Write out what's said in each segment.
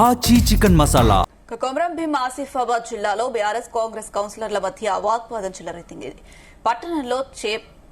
ఆచి చికెన్ మసాలా. కొమరం భీం ఆసిఫాబాద్ జిల్లాలో బీఆర్ఎస్ కాంగ్రెస్ కౌన్సిలర్ల మధ్య వాగ్వాదం చెలరేగింది. పట్టణంలో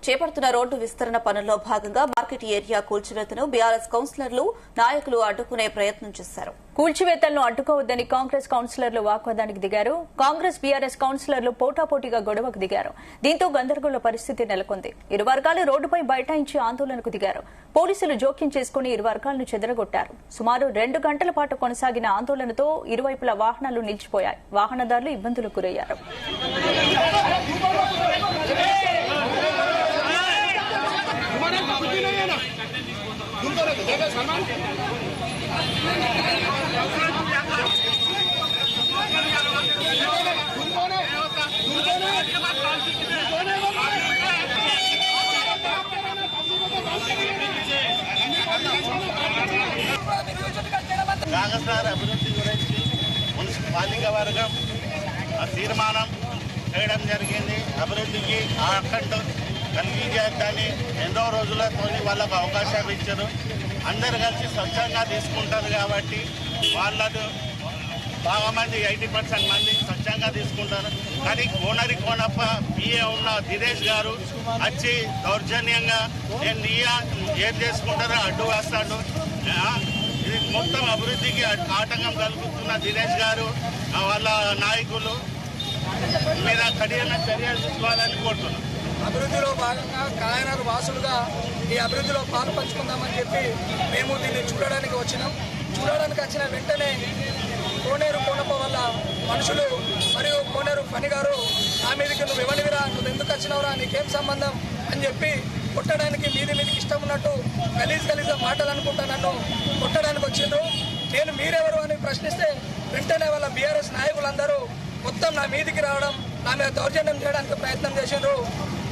చేపడుతున్న రోడ్డు విస్తరణ పనుల్లో భాగంగా మార్కెట్ ఏరియా కూల్చివేతను బీఆర్ఎస్ కౌన్సిలర్లు నాయకులు అడ్డుకునే ప్రయత్నం చేశారు. కూల్చివేతలను అడ్డుకోవద్దని కాంగ్రెస్ కౌన్సిలర్లు వాగ్వాదానికి దిగారు. కాంగ్రెస్ బీఆర్ఎస్ కౌన్సిలర్లు పోటాపోటీగా గొడవకు దిగారు. దీంతో గందరగోళ పరిస్థితి నెలకొంది. ఇరు వర్గాలు రోడ్డుపై బైఠాయించి ఆందోళనకు దిగారు. పోలీసులు జోక్యం చేసుకుని ఇరు వర్గాలను చెదరగొట్టారు. సుమారు 2 గంటల పాటు కొనసాగిన ఆందోళనతో ఇరువైపుల వాహనాలు నిలిచిపోయాయి. వాహనదారులు ఇబ్బందులకు గురయ్యారు. కాగసార అభివృద్ధి గురించి మున్సిపాలిటీ వర్గం తీర్మానం చేయడం జరిగింది. అభివృద్ధికి అఖండ కలిగించాలని ఎన్నో రోజులతో వాళ్ళకు అవకాశం ఇచ్చారు. అందరు కలిసి స్వచ్ఛంగా తీసుకుంటారు కాబట్టి వాళ్ళను బాగా మంది 80% మంది స్వచ్ఛంగా తీసుకుంటారు. కానీ కోనప్ప పిఏ ఉన్న దినేష్ గారు వచ్చి దౌర్జన్యంగా నేను ఏం చేసుకుంటారో అడ్డు వేస్తాడు. ఇది మొత్తం అభివృద్ధికి ఆటంకం కలుగుతున్న దినేష్ గారు వాళ్ళ నాయకులు మీద కఠిన చర్యలు తీసుకోవాలని కోరుతున్నాం. అభివృద్ధిలో భాగంగా కాయనగర్ వాసులుగా ఈ అభివృద్ధిలో పాలు పంచుకుందామని చెప్పి మేము దీన్ని చూడడానికి వచ్చినాం. చూడడానికి వచ్చిన వెంటనే కోనప్ప వల్ల మనుషులు మరియు కోనేరు పని గారు నా మీదకి నువ్వు ఇవ్వనివిరా, నువ్వు ఎందుకు వచ్చినవురా, నీకేం సంబంధం అని చెప్పి కొట్టడానికి మీదికి ఇష్టం ఉన్నట్టు గలీజ్ మాటలు అనుకుంటా నన్ను కొట్టడానికి వచ్చిండ్రు. నేను మీరెవరు అని ప్రశ్నిస్తే వెంటనే వాళ్ళ బీఆర్ఎస్ నాయకులందరూ మొత్తం నా మీదికి రావడం, నా మీద దౌర్జన్యం చేయడానికి ప్రయత్నం చేసిండ్రు.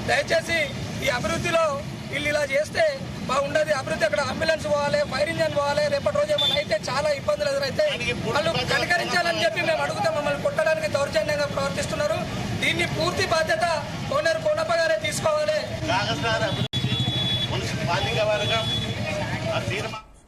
దయచేసి ఈ అభివృద్ధిలో వీళ్ళు ఇలా చేస్తే బాగుండదు. అభివృద్ధి అక్కడ అంబులెన్స్ పోవాలి, ఫైర్ ఇంజన్ పోవాలి. రేపటి రోజు ఏమైనా అయితే చాలా ఇబ్బందులు ఎదురైతే వాళ్ళు కనికరించాలని చెప్పి మేము అడుగుతాం. మమ్మల్ని కొట్టడానికి దౌర్జన్యంగా ప్రవర్తిస్తున్నారు. దీన్ని పూర్తి బాధ్యత కోనప్ప గారే తీసుకోవాలి. మున్సిపాలిటీ వర్గం తీర్మానం